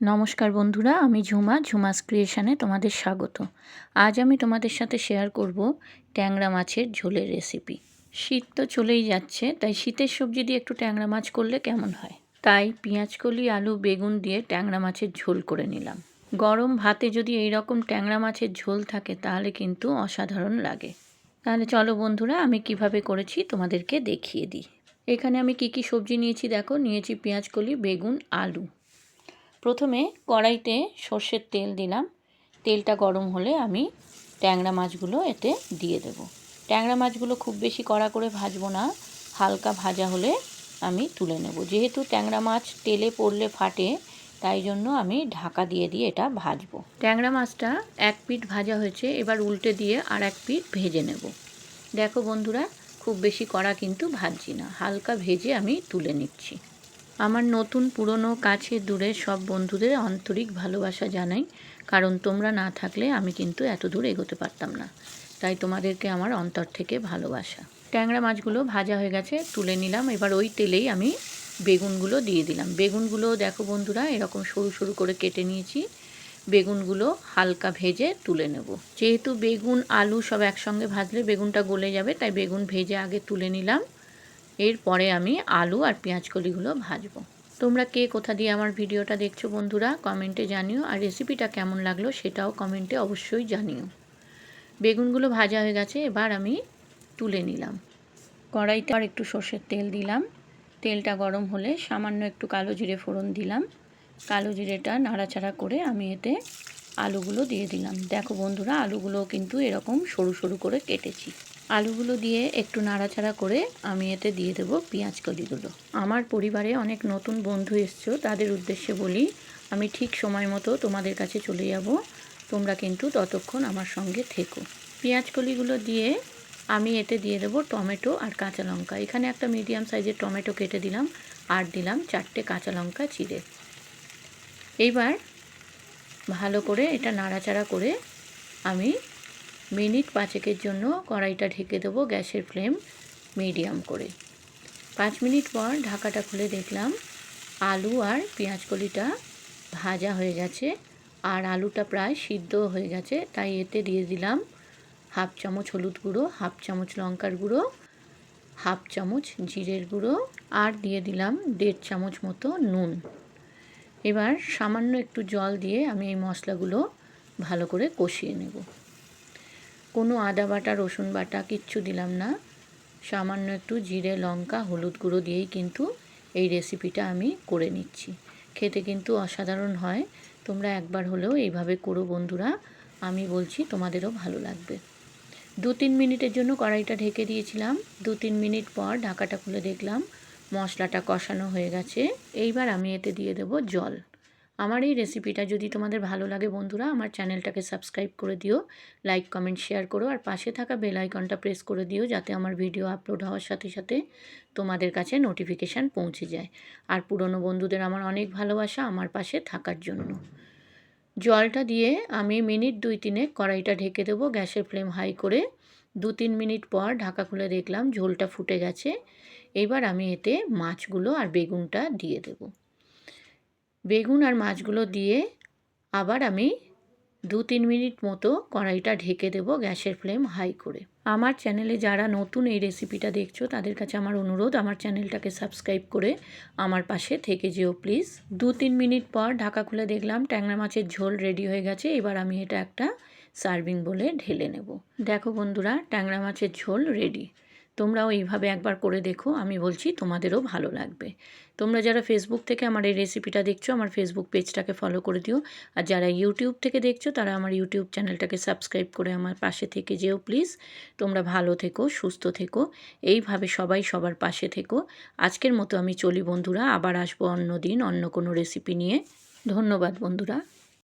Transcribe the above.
নমস্কার বন্ধুরা, আমি ঝুমাস ক্রিয়েশনে তোমাদের স্বাগত। আজ আমি তোমাদের সাথে শেয়ার করব ট্যাংরা মাছের ঝোলের রেসিপি। শীত তো চলেই যাচ্ছে, তাই শীতের সবজি দিয়ে একটু ট্যাংরা মাছ করলে কেমন হয়। তাই পেঁয়াজকলি, আলু, বেগুন দিয়ে ট্যাংরা মাছের ঝোল করে নিলাম। গরম ভাতে যদি এই রকম ট্যাংরা মাছের ঝোল থাকে তাহলে কিন্তু অসাধারণ লাগে। তাহলে চলো বন্ধুরা, আমি কিভাবে করেছি তোমাদেরকে দেখিয়ে দিই। এখানে আমি কি কি সবজি নিয়েছি দেখো। নিয়েছি পেঁয়াজকলি, বেগুন, আলু। প্রথমে কড়াইতে সর্ষের তেল দিলাম। তেলটা গরম হলে আমি ট্যাংরা মাছগুলো এতে দিয়ে দেব। ট্যাংরা মাছগুলো খুব বেশি কড়া করে ভাজবো না, হালকা ভাজা হলে আমি তুলে নেব। যেহেতু ট্যাংরা মাছ তেলে পড়লে ফাটে, তাই জন্য আমি ঢাকা দিয়ে এটা ভাজবো। ট্যাংরা মাছটা এক পিঠ ভাজা হয়েছে, এবার উল্টে দিয়ে আর এক পিঠ ভেজে নেব। দেখো বন্ধুরা, খুব বেশি কড়া কিন্তু ভাজছি না, হালকা ভেজে আমি তুলে নিচ্ছি। আমার নতুন পুরনো কাছে দূরে সব বন্ধুদের আন্তরিক ভালোবাসা জানাই, কারণ তোমরা না থাকলে আমি কিন্তু এত দূর এগোতে পারতাম না। তাই তোমাদেরকে আমার অন্তর থেকে ভালোবাসা। ট্যাংরা মাছগুলো ভাজা হয়ে গেছে, তুলে নিলাম। এবার ওই তেলেই আমি বেগুনগুলো দিয়ে দিলাম। বেগুনগুলো দেখো বন্ধুরা, এরকম সরু সরু করে কেটে নিয়েছি। বেগুনগুলো হালকা ভেজে তুলে নেব। যেহেতু বেগুন আলু সব একসঙ্গে ভাজলে বেগুনটা গলে যাবে, তাই বেগুন ভেজে আগে তুলে নিলাম। এরপরে আমি আলু আর পেঁয়াজকলিগুলো ভাজবো। তোমরা কে কোথা দিয়ে আমার ভিডিওটা দেখছো বন্ধুরা, কমেন্টে জানিও। আর রেসিপিটা কেমন লাগলো সেটাও কমেন্টে অবশ্যই জানিও। বেগুনগুলো ভাজা হয়ে গেছে, এবার আমি তুলে নিলাম। কড়াইতে আর একটু সর্ষের তেল দিলাম। তেলটা গরম হলে সামান্য একটু কালো জিরে ফোড়ন দিলাম। কালো জিরেটা নাড়াচাড়া করে আমি এতে আলুগুলো দিয়ে দিলাম। দেখো বন্ধুরা, আলুগুলো কিন্তু এরকম সরু সরু করে কেটেছি। আলুগুলো দিয়ে একটু নাড়াচাড়া করে আমি এতে দিয়ে দেবো পেঁয়াজকলিগুলো। আমার পরিবারে অনেক নতুন বন্ধু এসছো, তাদের উদ্দেশ্যে বলি, আমি ঠিক সময় মতো তোমাদের কাছে চলে যাব, তোমরা কিন্তু ততক্ষণ আমার সঙ্গে থেকো। পেঁয়াজকলিগুলো দিয়ে আমি এতে দিয়ে দেবো টমেটো আর কাঁচা লঙ্কা। এখানে একটা মিডিয়াম সাইজের টমেটো কেটে দিলাম, আর দিলাম 4টে কাঁচা লঙ্কা চিড়ে। এইবার ভালো করে এটা নাড়াচাড়া করে আমি মিনিট 5 জন্য কড়াইটা ঢেকে দেবো, গ্যাসের ফ্লেম মিডিয়াম করে। 5 মিনিট পর ঢাকাটা খুলে দেখলাম আলু আর পেঁয়াজকলিটা ভাজা হয়ে গেছে, আর আলুটা প্রায় সিদ্ধ হয়ে গেছে। তাই এতে দিয়ে দিলাম 1/2 চামচ হলুদ গুঁড়ো, 1/2 চামচ লঙ্কার গুঁড়ো, 1/2 চামচ জিরের গুঁড়ো, আর দিয়ে দিলাম 1.5 চামচ মতো নুন। এবার সামান্য একটু জল দিয়ে আমি এই মশলাগুলো ভালো করে কষিয়ে নেব। কোনো আদা বাটা, রসুন বাটা কিচ্ছু দিলাম না। সামান্য একটু জিরে, লঙ্কা, হলুদ গুঁড়ো দিয়েই কিন্তু এই রেসিপিটা আমি করে নিচ্ছি। খেতে কিন্তু অসাধারণ হয়। তোমরা একবার হলেও এইভাবে করো বন্ধুরা, আমি বলছি তোমাদেরও ভালো লাগবে। 2-3 মিনিটের জন্য কড়াইটা ঢেকে দিয়েছিলাম। 2-3 মিনিট পর ঢাকাটা খুলে দেখলাম মশলাটা কষানো হয়ে গেছে। এইবার আমি এতে দিয়ে দেবো জল। আমার এই রেসিপিটা যদি তোমাদের ভালো লাগে বন্ধুরা, আমার চ্যানেলটাকে সাবস্ক্রাইব করে দিও, লাইক, কমেন্ট, শেয়ার করো, আর পাশে থাকা বেল আইকনটা প্রেস করে দিও, যাতে আমার ভিডিও আপলোড হওয়ার সাথে সাথে তোমাদের কাছে নোটিফিকেশান পৌঁছে যায়। আর পুরনো বন্ধুদের আমার অনেক ভালোবাসা আমার পাশে থাকার জন্য। জলটা দিয়ে আমি মিনিট 2-3 কড়াইটা ঢেকে দেবো, গ্যাসের ফ্লেম হাই করে। 2-3 মিনিট পর ঢাকা খুলে দেখলাম ঝোলটা ফুটে গেছে। এবার আমি এতে মাছগুলো আর বেগুনটা দিয়ে দেব। বেগুন আর মাছগুলো দিয়ে আবার আমি 2-3 মিনিট মতো কড়াইটা ঢেকে দেব, গ্যাসের ফ্লেম হাই করে। আমার চ্যানেলে যারা নতুন এই রেসিপিটা দেখছো তাদের কাছে আমার অনুরোধ, আমার চ্যানেলটাকে সাবস্ক্রাইব করে আমার পাশে থেকে যেও প্লিজ। 2-3 মিনিট পর ঢাকা খুলে দেখলাম ট্যাংরা মাছের ঝোল রেডি হয়ে গেছে। এবার আমি এটা একটা সার্ভিং বোলে ঢেলে নেব। দেখো বন্ধুরা, ট্যাংরা মাছের ঝোল রেডি। তোমরাও এইভাবে একবার করে দেখো, আমি বলছি তোমাদেরও ভালো লাগবে। তোমরা যারা ফেসবুক থেকে আমার এই রেসিপিটা দেখছো, আমার ফেসবুক পেজটাকে ফলো করে দিও। আর যারা ইউটিউব থেকে দেখছো তারা আমার ইউটিউব চ্যানেলটাকে সাবস্ক্রাইব করে আমার পাশে থেকে যেও প্লিজ। তোমরা ভালো থেকো, সুস্থ থেকো, এইভাবে সবাই সবার পাশে থেকো। আজকের মতো আমি চলি বন্ধুরা, আবার আসবো অন্য দিন অন্য কোনো রেসিপি নিয়ে। ধন্যবাদ বন্ধুরা।